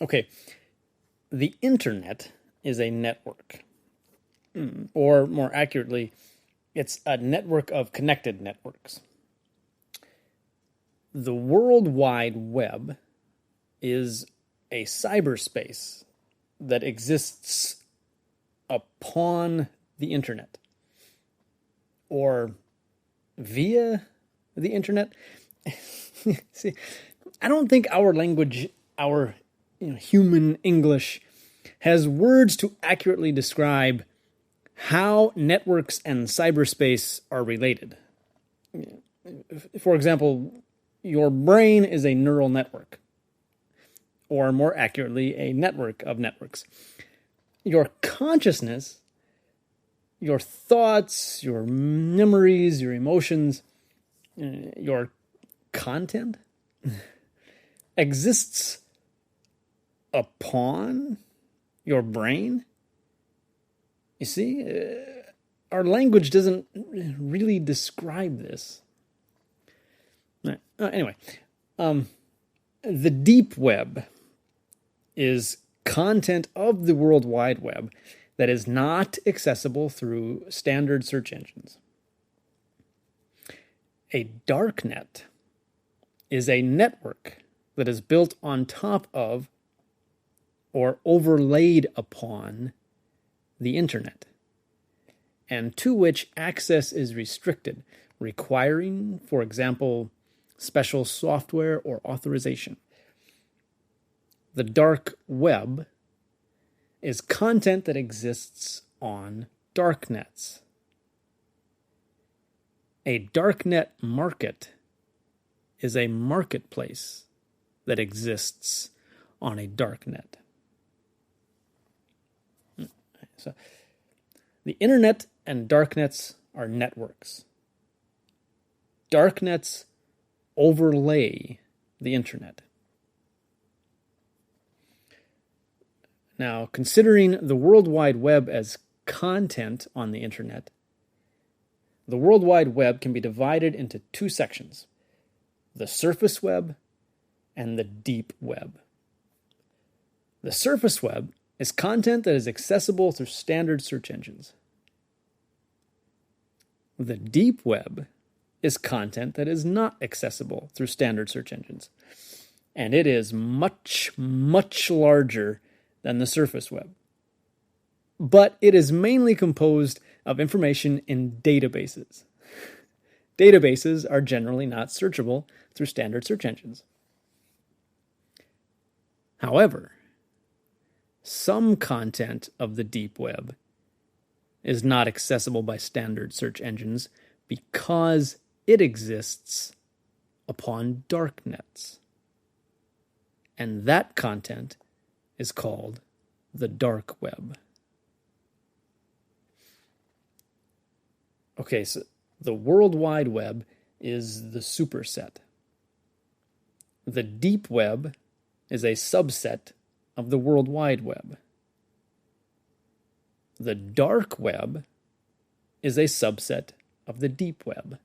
Okay, the internet is a network, or more accurately, it's a network of connected networks. The World Wide Web is a cyberspace that exists upon the internet or via the internet. See, I don't think our language, our human English, has words to accurately describe how networks and cyberspace are related. For example, your brain is a neural network, or more accurately, a network of networks. Your consciousness, your thoughts, your memories, your emotions, your content exists upon your brain. You see, our language doesn't really describe this. Anyway, the deep web is content of the World Wide Web that is not accessible through standard search engines. A darknet is a network that is built on top of or overlaid upon the internet, and to which access is restricted, requiring, for example, special software or authorization. The dark web is content that exists on darknets. A darknet market is a marketplace that exists on a darknet. So, the internet and darknets are networks. Darknets overlay the internet. Now, considering the World Wide Web as content on the internet, the World Wide Web can be divided into two sections: the surface web and the deep web. The surface web is content that is accessible through standard search engines. The deep web is content that is not accessible through standard search engines, and it is much, much larger than the surface web. But it is mainly composed of information in databases. Databases are generally not searchable through standard search engines. However, some content of the deep web is not accessible by standard search engines because it exists upon darknets. And that content is called the dark web. Okay, so the World Wide Web is the superset. The deep web is a subset of the World Wide Web. The dark web is a subset of the deep web.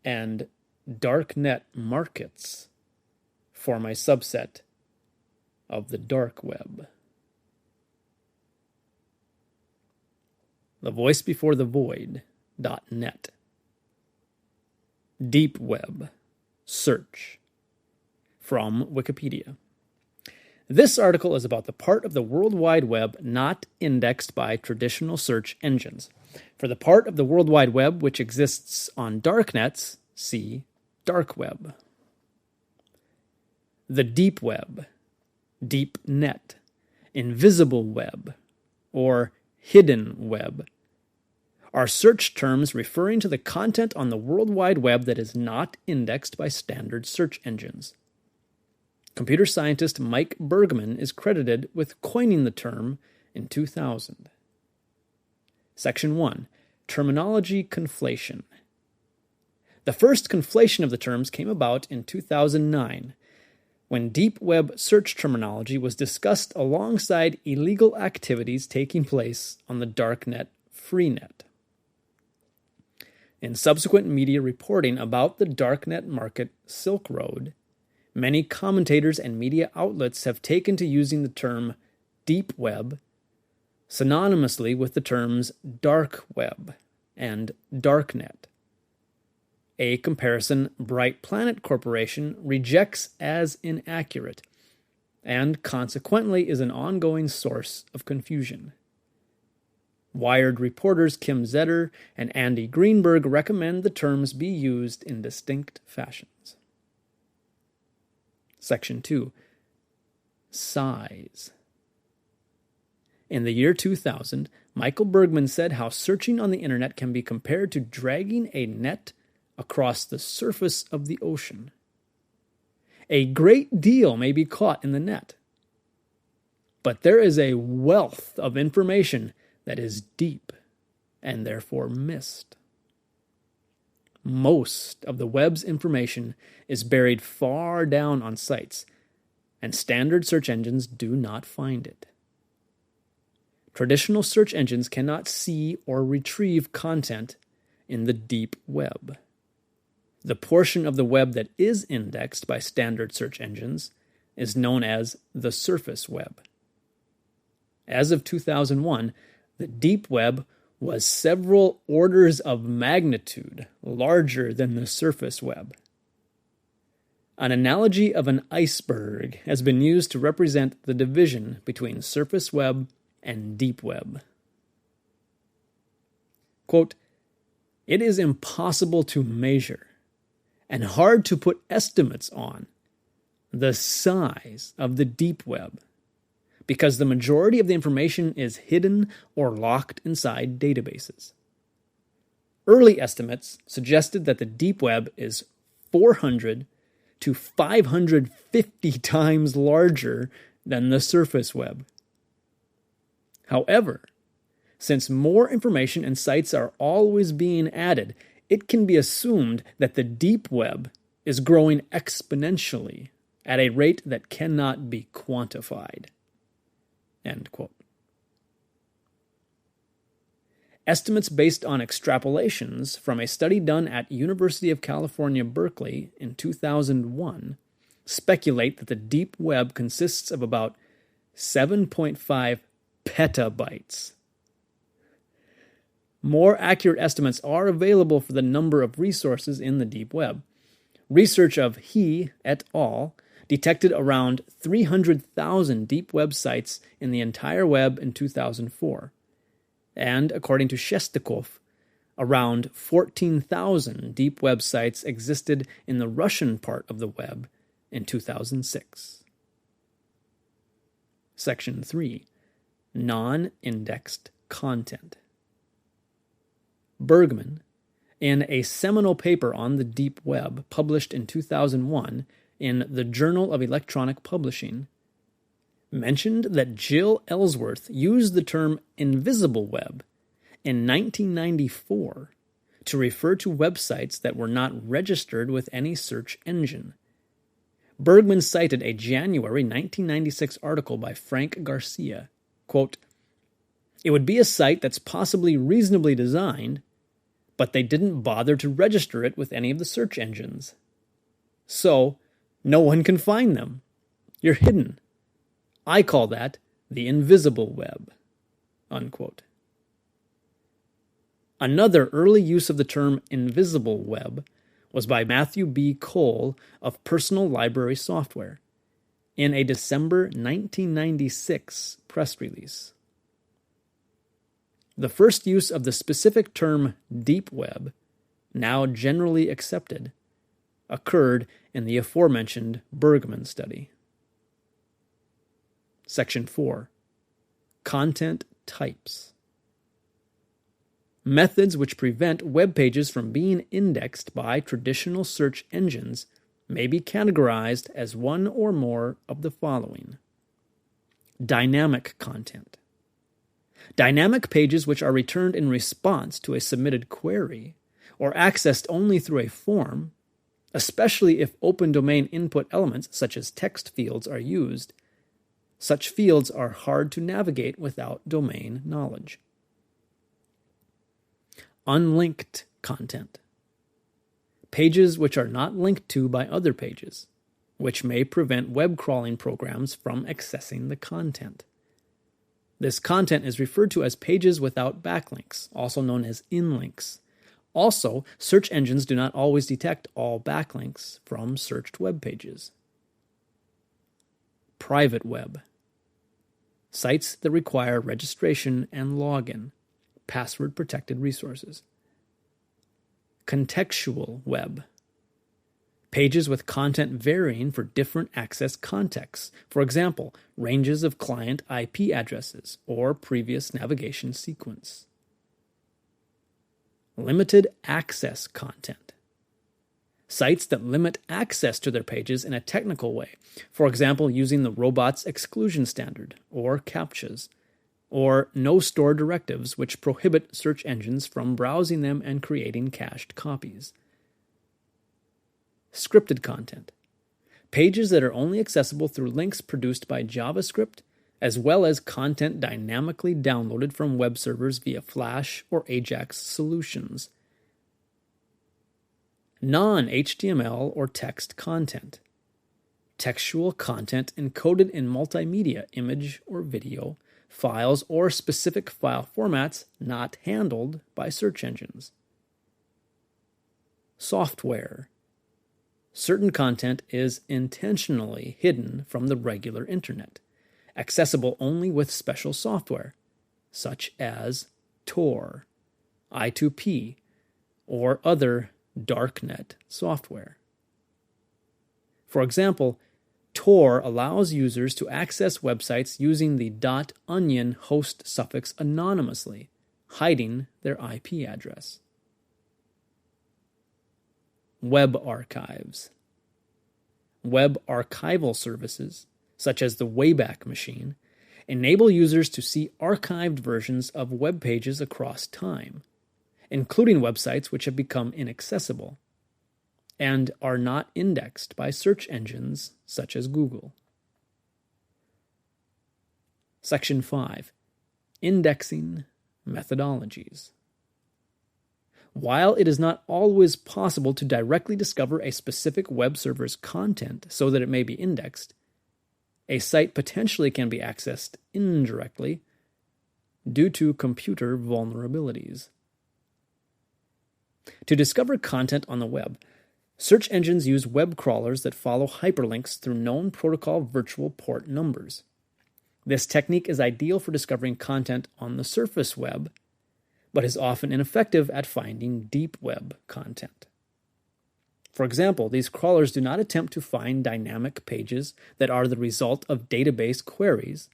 And darknet markets form a subset of the dark web. The Voice Before the Void.net. Deep web search from Wikipedia. This article is about the part of the World Wide Web not indexed by traditional search engines. For the part of the World Wide Web which exists on darknets, see dark web. The deep web, deep net, invisible web, or hidden web are search terms referring to the content on the World Wide Web that is not indexed by standard search engines. Computer scientist Mike Bergman is credited with coining the term in 2000. Section 1. Terminology conflation. The first conflation of the terms came about in 2009, when deep web search terminology was discussed alongside illegal activities taking place on the darknet Freenet. In subsequent media reporting about the darknet market Silk Road, many commentators and media outlets have taken to using the term deep web synonymously with the terms dark web and darknet, a comparison Bright Planet Corporation rejects as inaccurate and consequently is an ongoing source of confusion. Wired reporters Kim Zetter and Andy Greenberg recommend the terms be used in distinct fashions. Section 2. Size. In the year 2000, Michael Bergman said how searching on the internet can be compared to dragging a net across the surface of the ocean. A great deal may be caught in the net, but there is a wealth of information that is deep and therefore missed. Most of the web's information is buried far down on sites, and standard search engines do not find it. Traditional search engines cannot see or retrieve content in the deep web. The portion of the web that is indexed by standard search engines is known as the surface web. As of 2001, the deep web was several orders of magnitude larger than the surface web. An analogy of an iceberg has been used to represent the division between surface web and deep web. Quote, "It is impossible to measure and hard to put estimates on the size of the deep web, because the majority of the information is hidden or locked inside databases. Early estimates suggested that the deep web is 400 to 550 times larger than the surface web. However, since more information and sites are always being added, it can be assumed that the deep web is growing exponentially at a rate that cannot be quantified." End quote. Estimates based on extrapolations from a study done at University of California, Berkeley in 2001 speculate that the deep web consists of about 7.5 petabytes. More accurate estimates are available for the number of resources in the deep web. Research of He et al. Detected around 300,000 deep web sites in the entire web in 2004. And according to Shestakov, around 14,000 deep web sites existed in the Russian part of the web in 2006. Section 3. Non-indexed content. Bergman, in a seminal paper on the deep web published in 2001 in the Journal of Electronic Publishing, mentioned that Jill Ellsworth used the term invisible web in 1994 to refer to websites that were not registered with any search engine. Bergman cited a January 1996 article by Frank Garcia. Quote, "It would be a site that's possibly reasonably designed, but they didn't bother to register it with any of the search engines. So, no one can find them. You're hidden. I call that the invisible web." Unquote. Another early use of the term invisible web was by Matthew B. Cole of Personal Library Software in a December 1996 press release. The first use of the specific term deep web, now generally accepted, occurred in the aforementioned Bergman study. Section 4. Content types. Methods which prevent web pages from being indexed by traditional search engines may be categorized as one or more of the following. Dynamic content. Dynamic pages which are returned in response to a submitted query or accessed only through a form, especially if open domain input elements such as text fields are used. Such fields are hard to navigate without domain knowledge. Unlinked content. Pages which are not linked to by other pages, which may prevent web crawling programs from accessing the content. This content is referred to as pages without backlinks, also known as inlinks. Also, search engines do not always detect all backlinks from searched web pages. Private web. Sites that require registration and login, password-protected resources. Contextual web. Pages with content varying for different access contexts, for example, ranges of client IP addresses or previous navigation sequence. Limited access content. Sites that limit access to their pages in a technical way, for example, using the robots exclusion standard, or CAPTCHAs, or no-store directives which prohibit search engines from browsing them and creating cached copies. Scripted content. Pages that are only accessible through links produced by JavaScript, as well as content dynamically downloaded from web servers via Flash or AJAX solutions. Non-HTML or text content. Textual content encoded in multimedia, image or video, files or specific file formats not handled by search engines. Software. Certain content is intentionally hidden from the regular internet, accessible only with special software, such as Tor, I2P, or other darknet software. For example, Tor allows users to access websites using the .onion host suffix anonymously, hiding their IP address. Web archives. Web archival services, such as the Wayback Machine, enable users to see archived versions of web pages across time, including websites which have become inaccessible and are not indexed by search engines such as Google. Section 5. Indexing methodologies. While it is not always possible to directly discover a specific web server's content so that it may be indexed, a site potentially can be accessed indirectly due to computer vulnerabilities. To discover content on the web, search engines use web crawlers that follow hyperlinks through known protocol virtual port numbers. This technique is ideal for discovering content on the surface web, but is often ineffective at finding deep web content. For example, these crawlers do not attempt to find dynamic pages that are the result of database queries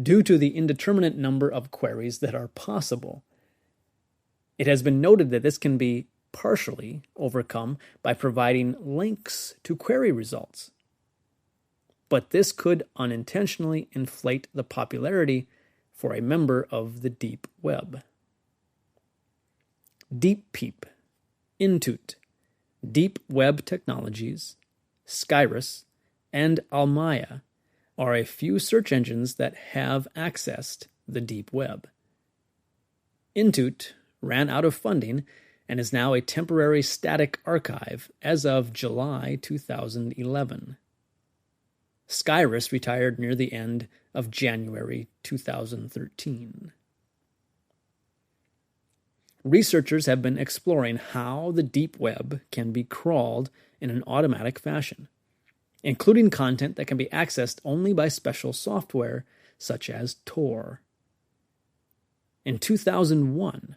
due to the indeterminate number of queries that are possible. It has been noted that this can be partially overcome by providing links to query results. But this could unintentionally inflate the popularity for a member of the deep web. DeepPeep, Intuit, Deep Web Technologies, Skyrus, and Almaya are a few search engines that have accessed the deep web. Intuit ran out of funding and is now a temporary static archive as of July 2011. Skyrus retired near the end of January 2013. Researchers have been exploring how the deep web can be crawled in an automatic fashion, including content that can be accessed only by special software such as Tor. In 2001,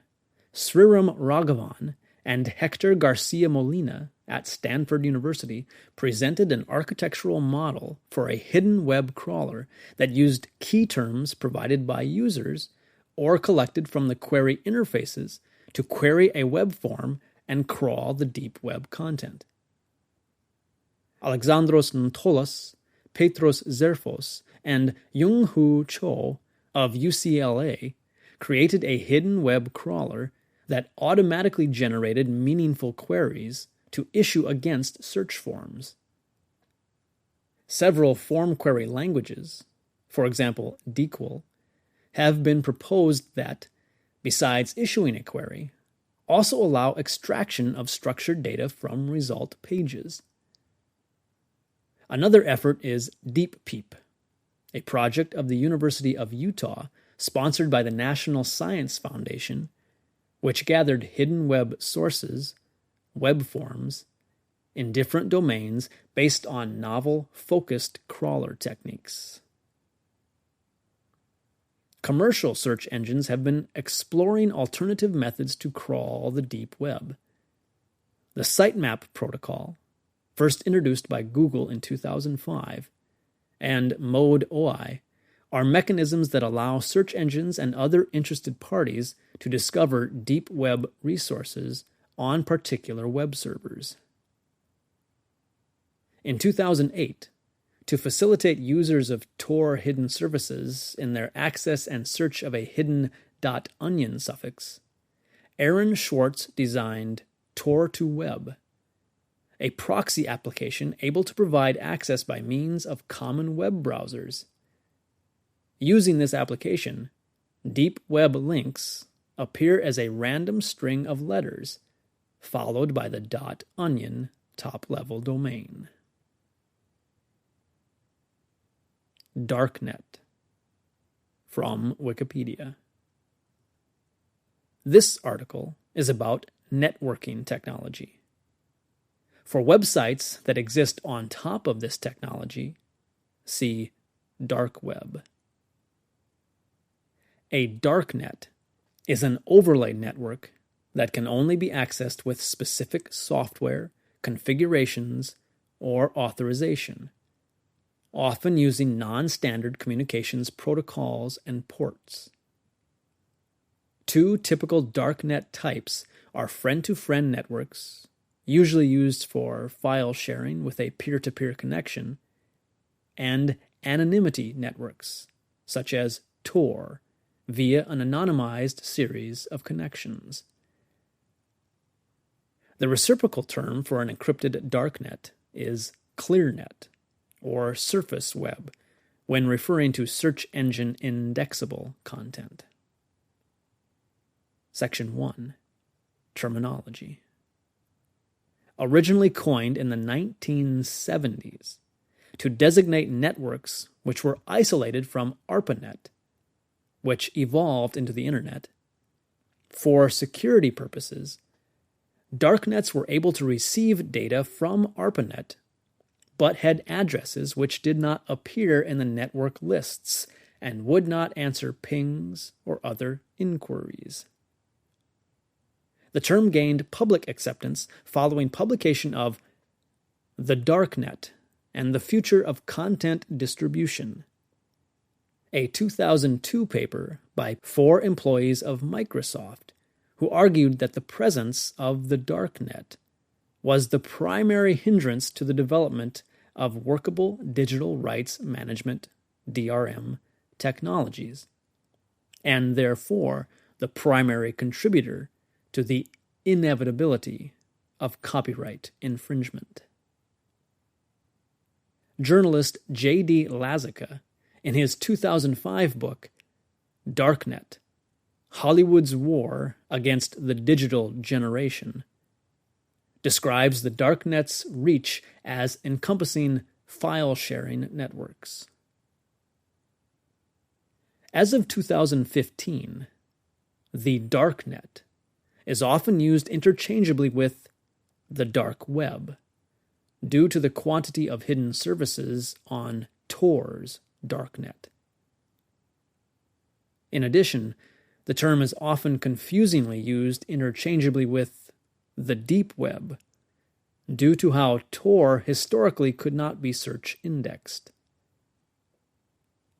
Sriram Raghavan and Hector Garcia Molina at Stanford University presented an architectural model for a hidden web crawler that used key terms provided by users or collected from the query interfaces to query a web form and crawl the deep web content. Alexandros Ntolas, Petros Zerfos, and Young-Hoo Cho of UCLA created a hidden web crawler that automatically generated meaningful queries to issue against search forms. Several form query languages, for example DeepL, have been proposed that, besides issuing a query, also allow extraction of structured data from result pages. Another effort is DeepPeep, a project of the University of Utah sponsored by the National Science Foundation, which gathered hidden web sources, web forms, in different domains based on novel, focused crawler techniques. Commercial search engines have been exploring alternative methods to crawl the deep web. The sitemap protocol, first introduced by Google in 2005, and ModeOI are mechanisms that allow search engines and other interested parties to discover deep web resources on particular web servers. In 2008, to facilitate users of Tor hidden services in their access and search of a hidden .onion suffix, Aaron Schwartz designed Tor2Web, a proxy application able to provide access by means of common web browsers. Using this application, deep web links appear as a random string of letters, followed by the .onion top-level domain. Darknet, from Wikipedia. This article is about networking technology. For websites that exist on top of this technology, see dark web. A darknet is an overlay network that can only be accessed with specific software, configurations, or authorization, often using non-standard communications protocols and ports. Two typical darknet types are friend-to-friend networks, usually used for file sharing with a peer-to-peer connection, and anonymity networks, such as Tor, via an anonymized series of connections. The reciprocal term for an encrypted darknet is ClearNet, or surface web, when referring to search engine indexable content. Section 1. Terminology. Originally coined in the 1970s to designate networks which were isolated from ARPANET, which evolved into the Internet, for security purposes, darknets were able to receive data from ARPANET but had addresses which did not appear in the network lists and would not answer pings or other inquiries. The term gained public acceptance following publication of The Darknet and the Future of Content Distribution, a 2002 paper by 4 employees of Microsoft who argued that the presence of the darknet was the primary hindrance to the development of workable digital rights management (DRM) technologies, and therefore the primary contributor to the inevitability of copyright infringement. Journalist J.D. Lazica, in his 2005 book, Darknet, Hollywood's War Against the Digital Generation, describes the darknet's reach as encompassing file-sharing networks. As of 2015, the darknet is often used interchangeably with the dark web, due to the quantity of hidden services on Tor's darknet. In addition, the term is often confusingly used interchangeably with the deep web, due to how Tor historically could not be search indexed.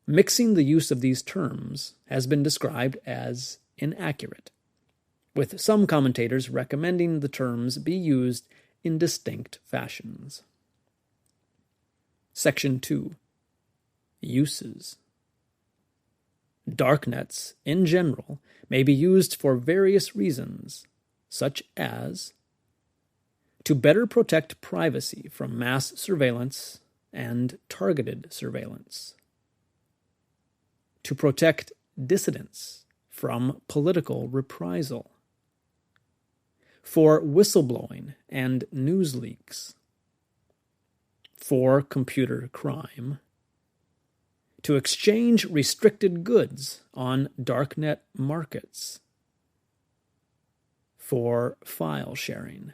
Mixing the use of these terms has been described as inaccurate, with some commentators recommending the terms be used in distinct fashions. Section 2. Uses. Darknets, in general, may be used for various reasons, such as to better protect privacy from mass surveillance and targeted surveillance, to protect dissidents from political reprisal, for whistleblowing and news leaks, for computer crime, to exchange restricted goods on darknet markets, for file sharing.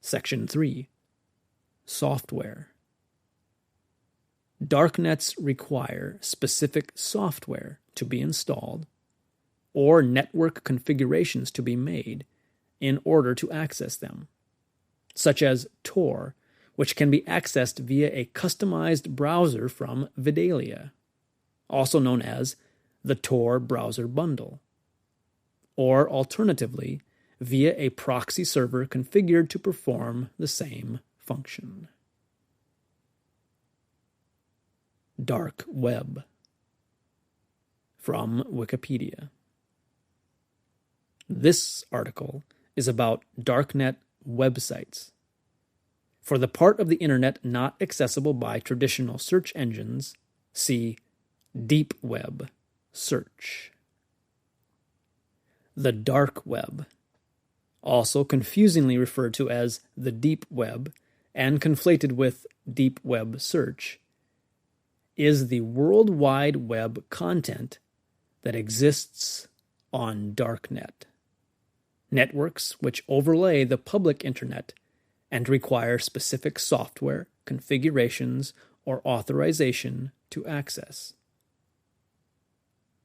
Section 3. Software. Darknets require specific software to be installed or network configurations to be made in order to access them, such as Tor, which can be accessed via a customized browser from Vidalia, also known as the Tor Browser Bundle, or alternatively, via a proxy server configured to perform the same function. Dark Web. From Wikipedia. This article is about darknet websites. For the part of the internet not accessible by traditional search engines, see Deep Web search. The dark web, also confusingly referred to as the deep web and conflated with deep web search, is the World Wide Web content that exists on darknet, networks which overlay the public internet and require specific software, configurations, or authorization to access.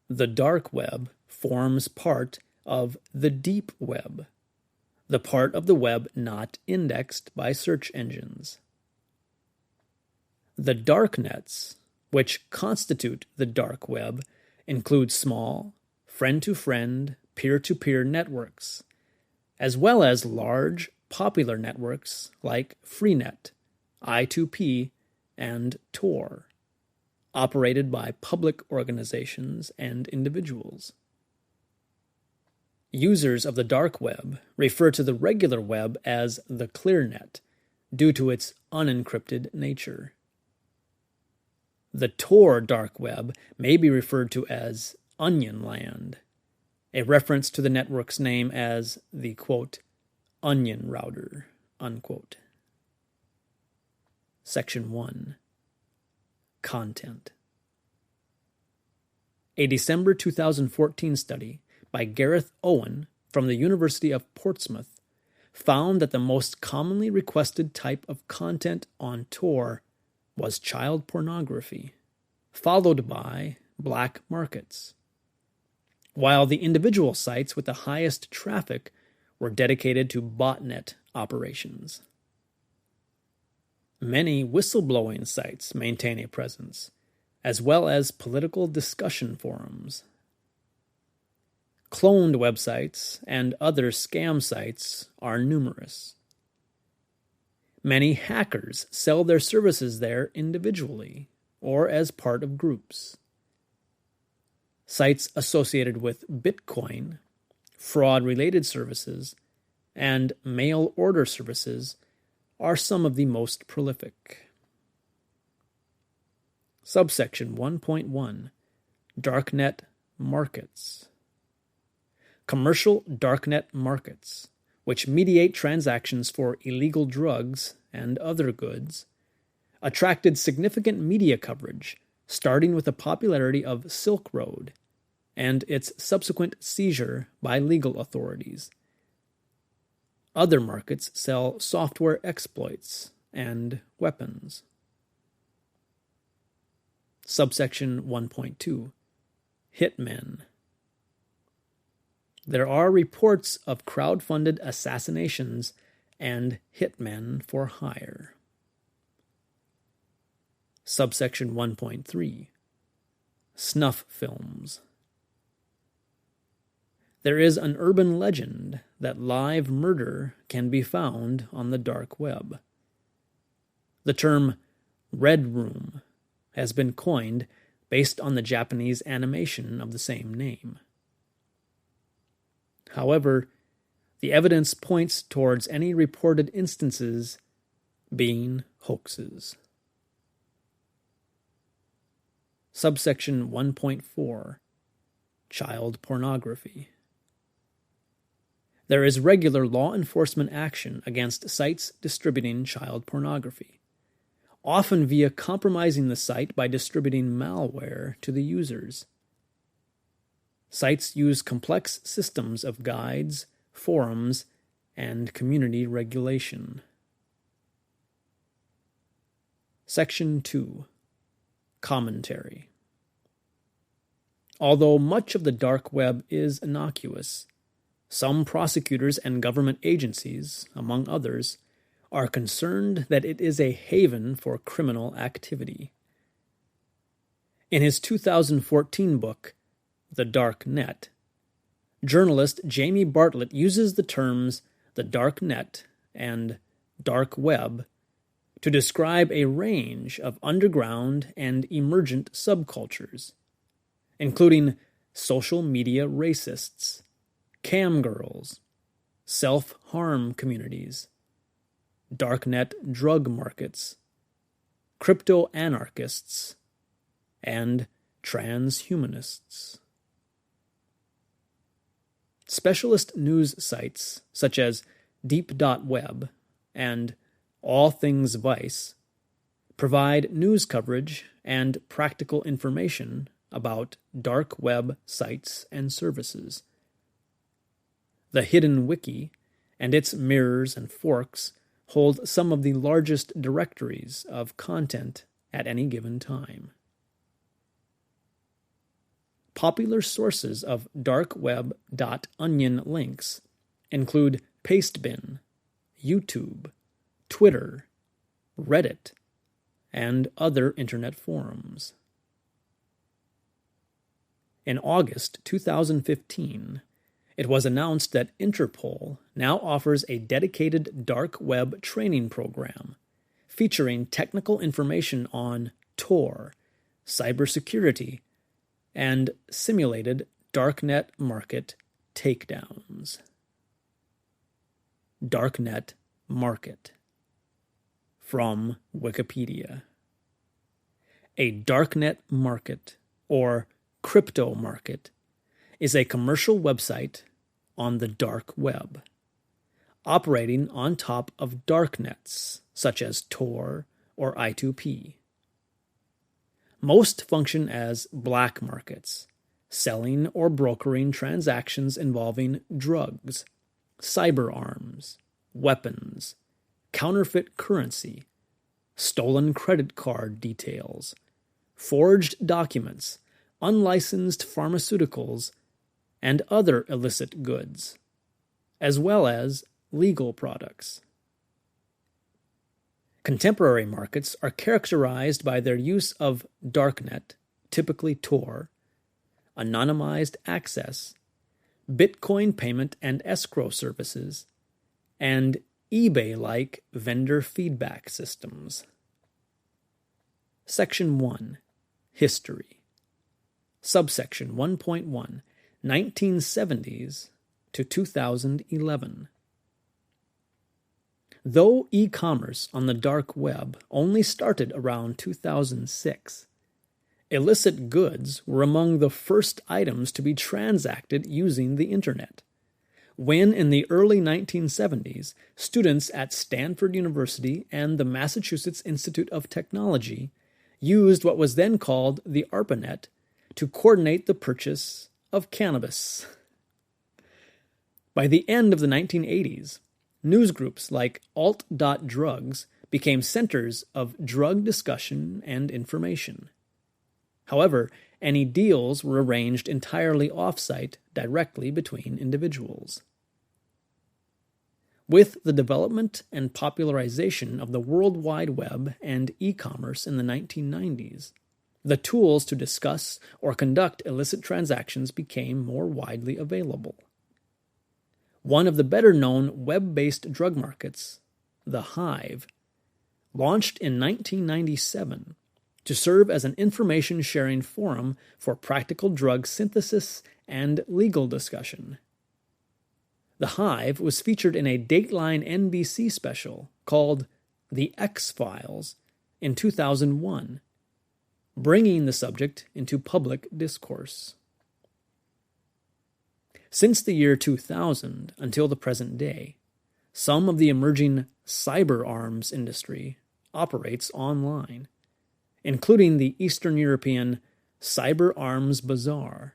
The dark web forms part of the deep web, the part of the web not indexed by search engines. The darknets, which constitute the dark web, include small, friend-to-friend, peer-to-peer networks, as well as large, popular networks like Freenet, I2P, and Tor, operated by public organizations and individuals. Users of the dark web refer to the regular web as the clearnet due to its unencrypted nature. The Tor dark web may be referred to as Onion Land, a reference to the network's name as the, quote, onion router, unquote. Section 1. Content. A December 2014 study by Gareth Owen from the University of Portsmouth found that the most commonly requested type of content on Tor was child pornography, followed by black markets, while the individual sites with the highest traffic were dedicated to botnet operations. Many whistleblowing sites maintain a presence, as well as political discussion forums. Cloned websites and other scam sites are numerous. Many hackers sell their services there individually or as part of groups. Sites associated with Bitcoin, fraud-related services, and mail order services are some of the most prolific. Subsection 1.1. Darknet Markets. Commercial darknet markets, which mediate transactions for illegal drugs and other goods, attracted significant media coverage, starting with the popularity of Silk Road and its subsequent seizure by legal authorities. Other markets sell software exploits and weapons. Subsection 1.2. Hitmen. There are reports of crowd-funded assassinations and hitmen for hire. Subsection 1.3. Snuff films. There is an urban legend that live murder can be found on the dark web. The term Red Room has been coined based on the Japanese animation of the same name. However, the evidence points towards any reported instances being hoaxes. Subsection 1.4. Child pornography. There is regular law enforcement action against sites distributing child pornography, often via compromising the site by distributing malware to the users. Sites use complex systems of guides, forums, and community regulation. Section 2. Commentary. Although much of the dark web is innocuous, some prosecutors and government agencies, among others, are concerned that it is a haven for criminal activity. In his 2014 book, The Dark Net, journalist Jamie Bartlett uses the terms the dark net and dark web to describe a range of underground and emergent subcultures, including social media racists, cam girls, self-harm communities, darknet drug markets, crypto-anarchists, and transhumanists. Specialist news sites such as Deep.web and All Things Vice provide news coverage and practical information about dark web sites and services. The Hidden Wiki and its mirrors and forks hold some of the largest directories of content at any given time. Popular sources of darkweb.onion links include Pastebin, YouTube, Twitter, Reddit, and other internet forums. In August 2015, it was announced that Interpol now offers a dedicated dark web training program featuring technical information on Tor, cybersecurity, and simulated darknet market takedowns. Darknet market. From Wikipedia. A darknet market, or crypto market, is a commercial website on the dark web, operating on top of darknets such as Tor or I2P. Most function as black markets, selling or brokering transactions involving drugs, cyber arms, weapons, counterfeit currency, stolen credit card details, forged documents, unlicensed pharmaceuticals, and other illicit goods, as well as legal products. Contemporary markets are characterized by their use of darknet, typically Tor, anonymized access, Bitcoin payment and escrow services, and eBay-like vendor feedback systems. Section 1. History. Subsection 1.1. 1970s to 2011. Though e-commerce on the dark web only started around 2006, illicit goods were among the first items to be transacted using the Internet. When, in the early 1970s, students at Stanford University and the Massachusetts Institute of Technology used what was then called the ARPANET to coordinate the purchase of cannabis. By the end of the 1980s, newsgroups like Alt.Drugs became centers of drug discussion and information. However, any deals were arranged entirely off-site, directly between individuals. With the development and popularization of the World Wide Web and e-commerce in the 1990s, the tools to discuss or conduct illicit transactions became more widely available. One of the better-known web-based drug markets, The Hive, launched in 1997 to serve as an information-sharing forum for practical drug synthesis and legal discussion. The Hive was featured in a Dateline NBC special called The X-Files in 2001, bringing the subject into public discourse. Since the year 2000 until the present day, some of the emerging cyber arms industry operates online, including the Eastern European Cyber Arms Bazaar,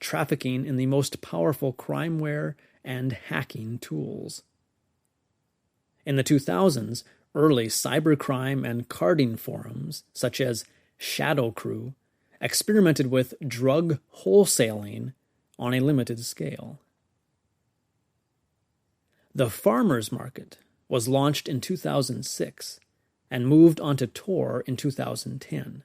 trafficking in the most powerful crimeware and hacking tools. In the 2000s, early cybercrime and carding forums, such as Shadow Crew, experimented with drug wholesaling on a limited scale. The Farmers Market was launched in 2006 and moved onto Tor in 2010.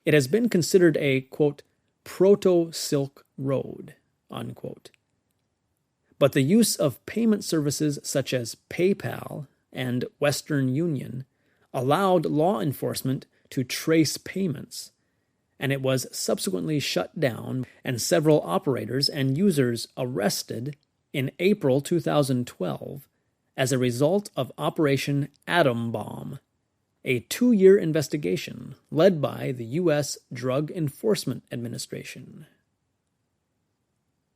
It has been considered a, quote, proto-Silk Road, unquote. But the use of payment services such as PayPal and Western Union allowed law enforcement to trace payments, and it was subsequently shut down and several operators and users arrested in April 2012 as a result of Operation Atom Bomb, a 2-year investigation led by the U.S. Drug Enforcement Administration.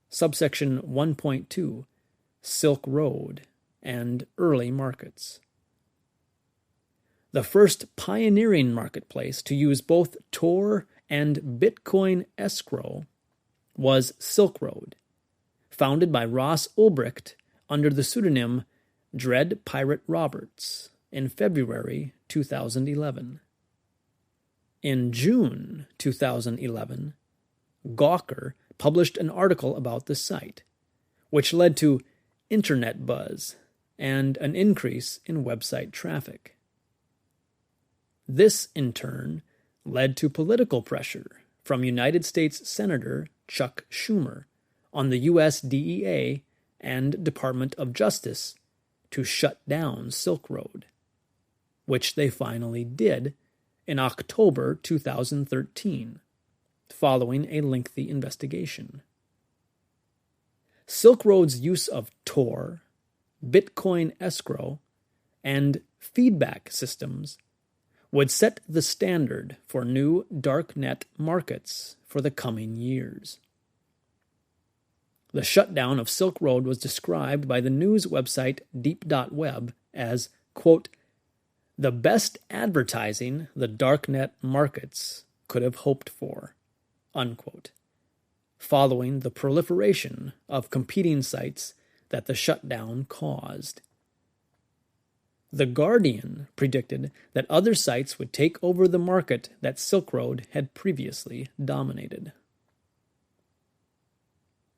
Subsection 1.2, Silk Road and Early Markets. The first pioneering marketplace to use both Tor and Bitcoin escrow was Silk Road, founded by Ross Ulbricht under the pseudonym Dread Pirate Roberts in February 2011. In June 2011, Gawker published an article about the site, which led to internet buzz and an increase in website traffic. This, in turn, led to political pressure from United States Senator Chuck Schumer on the U.S. DEA and Department of Justice to shut down Silk Road, which they finally did in October 2013, following a lengthy investigation. Silk Road's use of Tor, Bitcoin escrow, and feedback systems would set the standard for new darknet markets for the coming years. The shutdown of Silk Road was described by the news website Deep.web as, quote, the best advertising the darknet markets could have hoped for, unquote, following the proliferation of competing sites that the shutdown caused. The Guardian predicted that other sites would take over the market that Silk Road had previously dominated.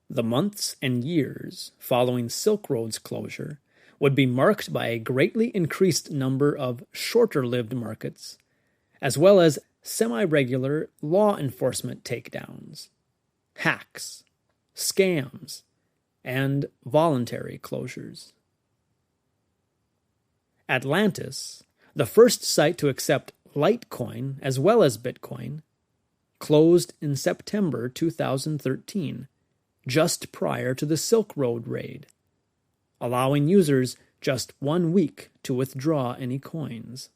The months and years following Silk Road's closure would be marked by a greatly increased number of shorter-lived markets, as well as semi-regular law enforcement takedowns, hacks, scams, and voluntary closures. Atlantis, the first site to accept Litecoin as well as Bitcoin, closed in September 2013, just prior to the Silk Road raid, allowing users just 1 week to withdraw any coins.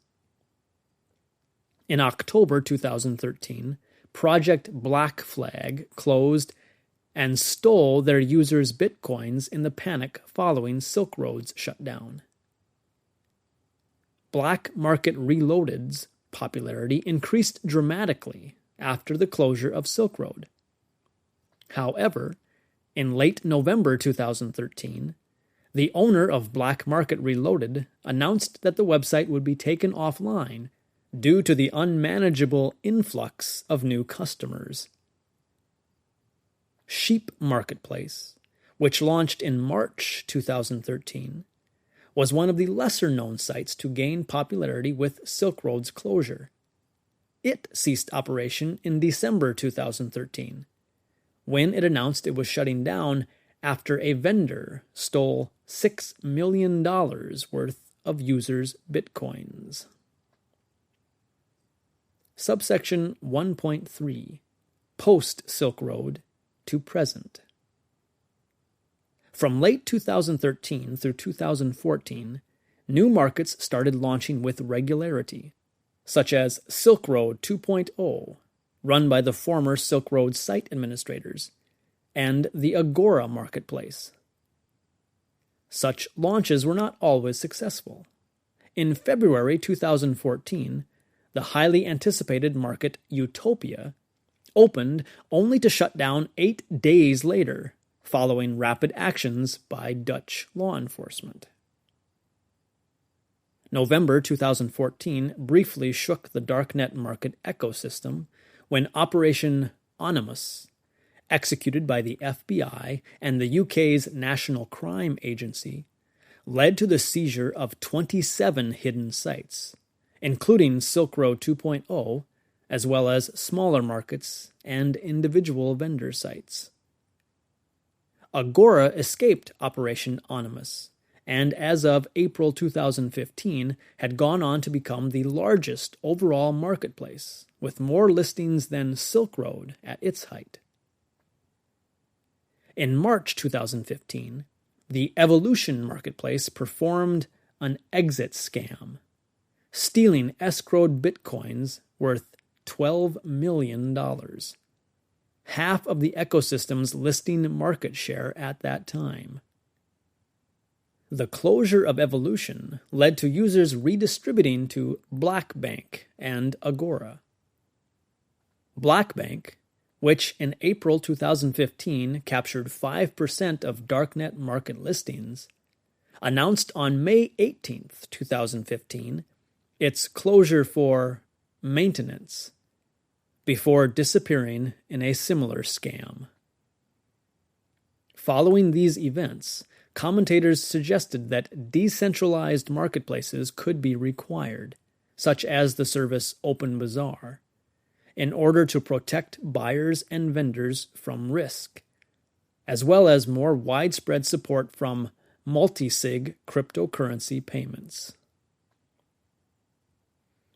In October 2013, Project Black Flag closed and stole their users' Bitcoins in the panic following Silk Road's shutdown. Black Market Reloaded's popularity increased dramatically after the closure of Silk Road. However, in late November 2013, the owner of Black Market Reloaded announced that the website would be taken offline due to the unmanageable influx of new customers. Sheep Marketplace, which launched in March 2013, was one of the lesser-known sites to gain popularity with Silk Road's closure. It ceased operation in December 2013, when it announced it was shutting down after a vendor stole $6 million worth of users' Bitcoins. Subsection 1.3, Post-Silk Road to present. From late 2013 through 2014, new markets started launching with regularity, such as Silk Road 2.0, run by the former Silk Road site administrators, and the Agora marketplace. Such launches were not always successful. In February 2014, the highly anticipated market Utopia opened only to shut down 8 days later, following rapid actions by Dutch law enforcement. November 2014 briefly shook the darknet market ecosystem when Operation Onimus, executed by the FBI and the UK's National Crime Agency, led to the seizure of 27 hidden sites, including Silk Road 2.0, as well as smaller markets and individual vendor sites. Agora escaped Operation Onimus, and as of April 2015 had gone on to become the largest overall marketplace, with more listings than Silk Road at its height. In March 2015, the Evolution marketplace performed an exit scam, stealing escrowed bitcoins worth $12 million, half of the ecosystem's listing market share at that time. The closure of Evolution led to users redistributing to BlackBank and Agora. BlackBank, which in April 2015 captured 5% of darknet market listings, announced on May 18, 2015, its closure for maintenance, before disappearing in a similar scam. Following these events, commentators suggested that decentralized marketplaces could be required, such as the service OpenBazaar, in order to protect buyers and vendors from risk, as well as more widespread support from multi-sig cryptocurrency payments.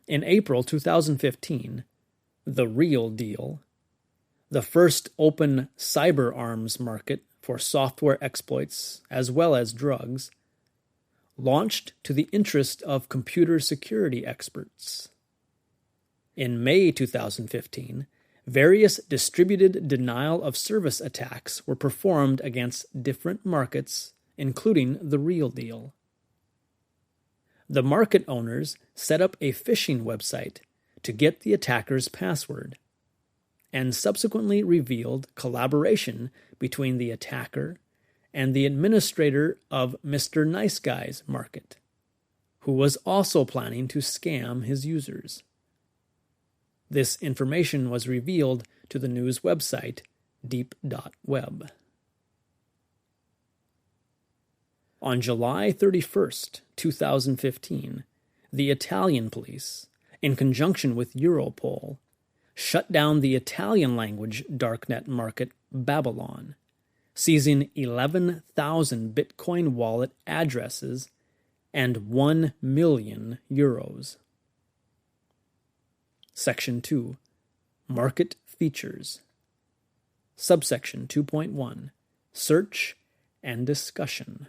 In April 2015, The Real Deal, the first open cyber arms market for software exploits as well as drugs, launched to the interest of computer security experts. In May 2015, various distributed denial-of-service attacks were performed against different markets, including The Real Deal. The market owners set up a phishing website to get the attacker's password, and subsequently revealed collaboration between the attacker and the administrator of Mr. Nice Guy's market, who was also planning to scam his users. This information was revealed to the news website Deep.Web. On July 31, 2015, the Italian police, in conjunction with Europol, shut down the Italian-language darknet market Babylon, seizing 11,000 Bitcoin wallet addresses and €1 million. Section 2. Market Features. Subsection 2.1. Search and Discussion.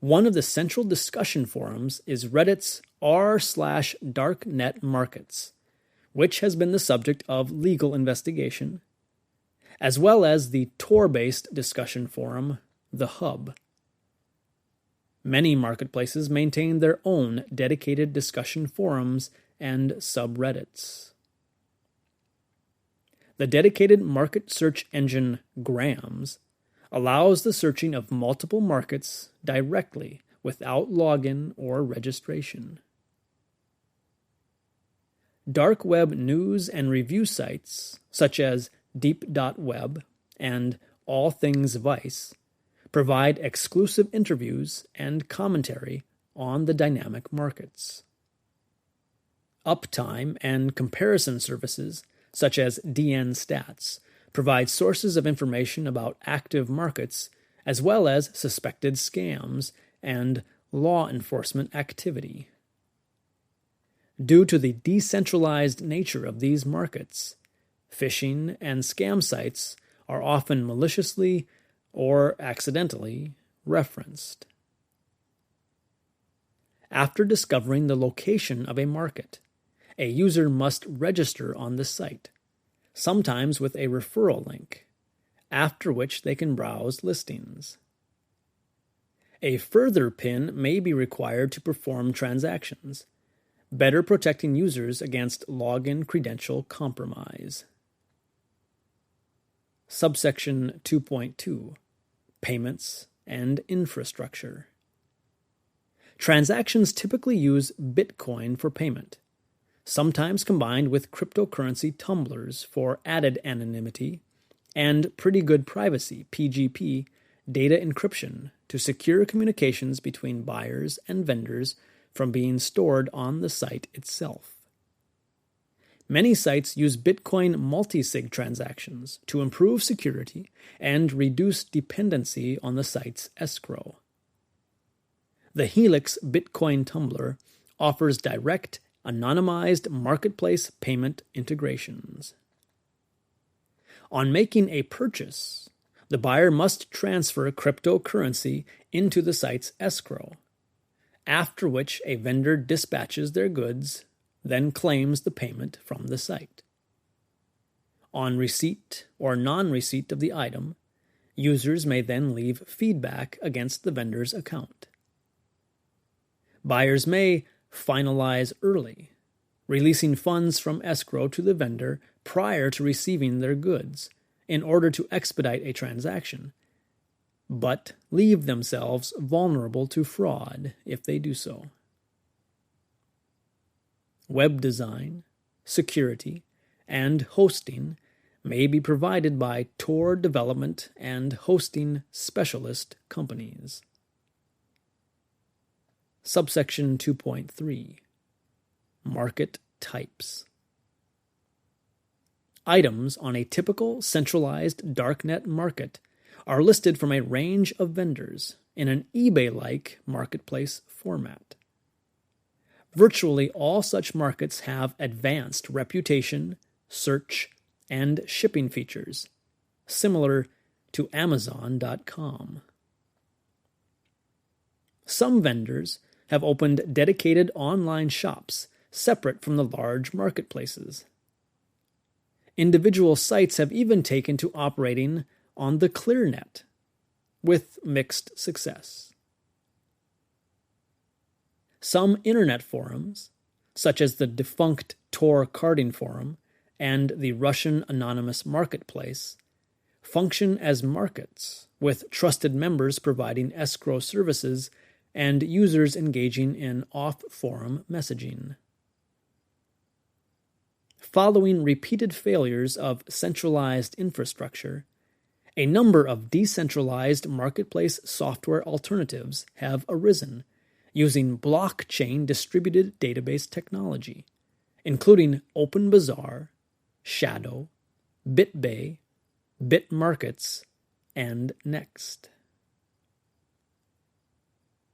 One of the central discussion forums is Reddit's r/darknet markets, which has been the subject of legal investigation, as well as the Tor-based discussion forum, The Hub. Many marketplaces maintain their own dedicated discussion forums and subreddits. The dedicated market search engine Grams allows the searching of multiple markets directly without login or registration. Dark web news and review sites, such as Deep.Web and All Things Vice, provide exclusive interviews and commentary on the dynamic markets. Uptime and comparison services, such as DN Stats, provide sources of information about active markets as well as suspected scams and law enforcement activity. Due to the decentralized nature of these markets, phishing and scam sites are often maliciously or accidentally referenced. After discovering the location of a market, a user must register on the site, sometimes with a referral link, after which they can browse listings. A further PIN may be required to perform transactions, better protecting users against login credential compromise. Subsection 2.2 Payments and Infrastructure. Transactions typically use Bitcoin for payment, sometimes combined with cryptocurrency tumblers for added anonymity and pretty good privacy (PGP) data encryption to secure communications between buyers and vendors from being stored on the site itself. Many sites use Bitcoin multisig transactions to improve security and reduce dependency on the site's escrow. The Helix Bitcoin Tumbler offers direct, anonymized marketplace payment integrations. On making a purchase, the buyer must transfer cryptocurrency into the site's escrow, after which a vendor dispatches their goods, then claims the payment from the site. On receipt or non-receipt of the item, users may then leave feedback against the vendor's account. Buyers may finalize early, releasing funds from escrow to the vendor prior to receiving their goods in order to expedite a transaction, but leave themselves vulnerable to fraud if they do so. Web design, security, and hosting may be provided by Tor development and hosting specialist companies. Subsection 2.3 Market Types. Items on a typical centralized darknet market are listed from a range of vendors in an eBay-like marketplace format. Virtually all such markets have advanced reputation, search, and shipping features, similar to Amazon.com. Some vendors have opened dedicated online shops separate from the large marketplaces. Individual sites have even taken to operating on the ClearNet, with mixed success. Some internet forums, such as the defunct Tor Carding Forum and the Russian Anonymous Marketplace, function as markets, with trusted members providing escrow services and users engaging in off-forum messaging. Following repeated failures of centralized infrastructure, a number of decentralized marketplace software alternatives have arisen using blockchain distributed database technology, including OpenBazaar, Shadow, BitBay, BitMarkets, and Next.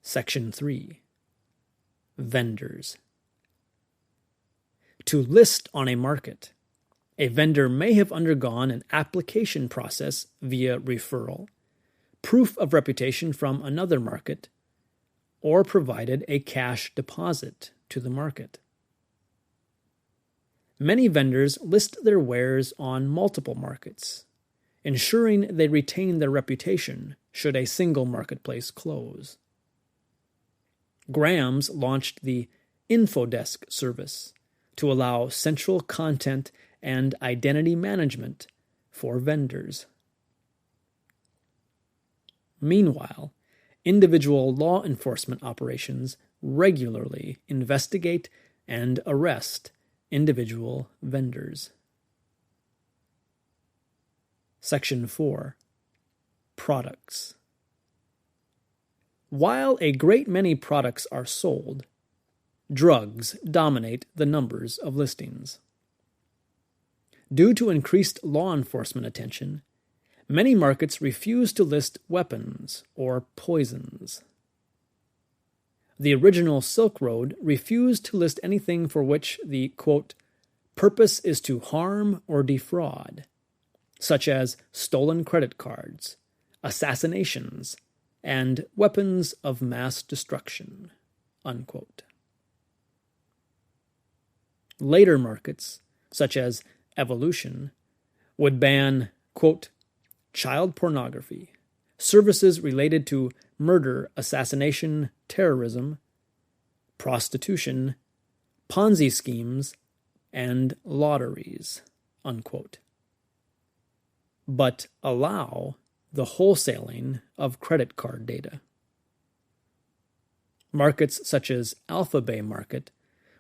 Section 3. Vendors. To list on a market, a vendor may have undergone an application process via referral, proof of reputation from another market, or provided a cash deposit to the market. Many vendors list their wares on multiple markets, ensuring they retain their reputation should a single marketplace close. Grams launched the Infodesk service to allow central content and identity management for vendors. Meanwhile, individual law enforcement operations regularly investigate and arrest individual vendors. Section 4. Products. While a great many products are sold, drugs dominate the numbers of listings. Due to increased law enforcement attention, many markets refuse to list weapons or poisons. The original Silk Road refused to list anything for which the, quote, purpose is to harm or defraud, such as stolen credit cards, assassinations, and weapons of mass destruction, unquote. Later markets, such as Evolution, would ban, quote, child pornography, services related to murder, assassination, terrorism, prostitution, Ponzi schemes, and lotteries, unquote. But allow the wholesaling of credit card data. Markets such as Alphabay Market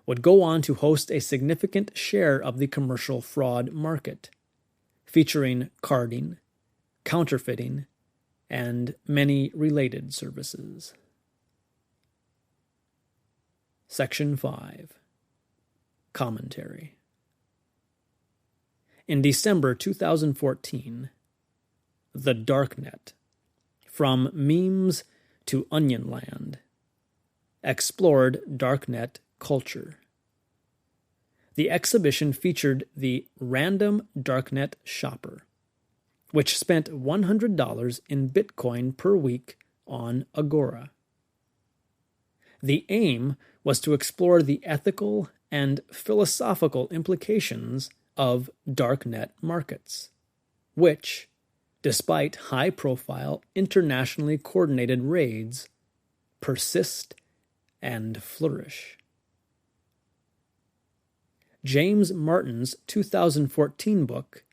would go on to host a significant share of the commercial fraud market, featuring carding, counterfeiting, and many related services. Section 5. Commentary. In December 2014, The Darknet, From Memes to Onionland, explored Darknet culture. The exhibition featured the Random Darknet Shopper, which spent $100 in Bitcoin per week on Agora. The aim was to explore the ethical and philosophical implications of darknet markets, which, despite high-profile, internationally coordinated raids, persist and flourish. James Martin's 2014 book,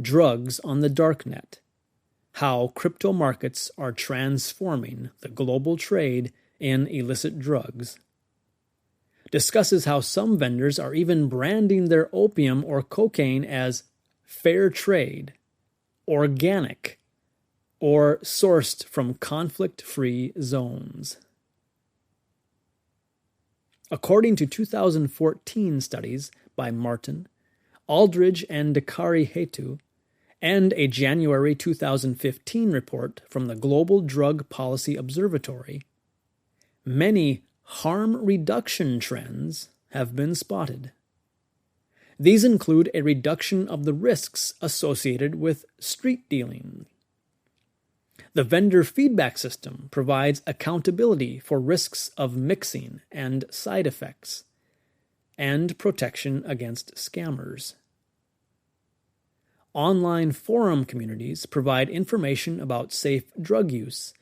Drugs on the Darknet: How Crypto Markets Are Transforming the Global Trade in Illicit Drugs, discusses how some vendors are even branding their opium or cocaine as fair trade, organic, or sourced from conflict-free zones. According to 2014 studies by Martin, Aldridge, and Dakari Hetu, and a January 2015 report from the Global Drug Policy Observatory, many harm reduction trends have been spotted. These include a reduction of the risks associated with street dealing. The vendor feedback system provides accountability for risks of mixing and side effects, and protection against scammers. Online forum communities provide information about safe drug use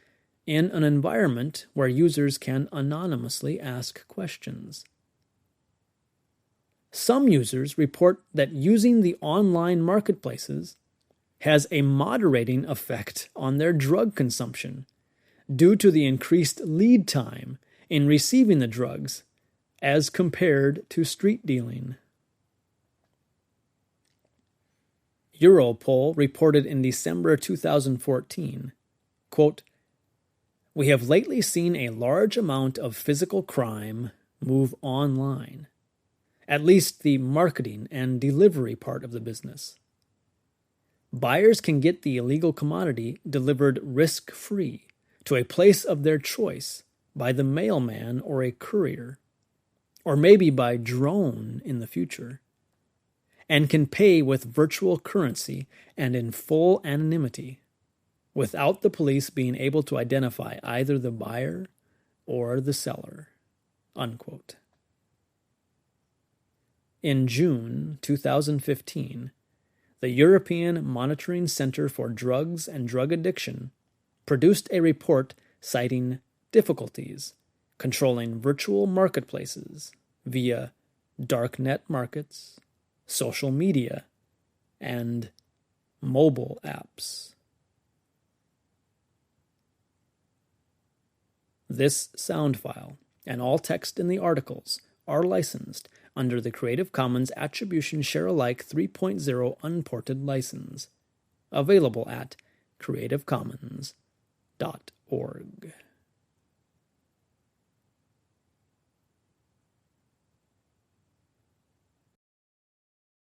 in an environment where users can anonymously ask questions. Some users report that using the online marketplaces has a moderating effect on their drug consumption due to the increased lead time in receiving the drugs as compared to street dealing. Europol reported in December 2014, quote, "We have lately seen a large amount of physical crime move online, at least the marketing and delivery part of the business. Buyers can get the illegal commodity delivered risk-free to a place of their choice by the mailman or a courier, or maybe by drone in the future, and can pay with virtual currency and in full anonymity, without the police being able to identify either the buyer or the seller." Unquote. In June 2015, the European Monitoring Center for Drugs and Drug Addiction produced a report citing difficulties controlling virtual marketplaces via darknet markets, social media, and mobile apps. This sound file and all text in the articles are licensed under the Creative Commons Attribution Share-alike 3.0 Unported license, available at creativecommons.org.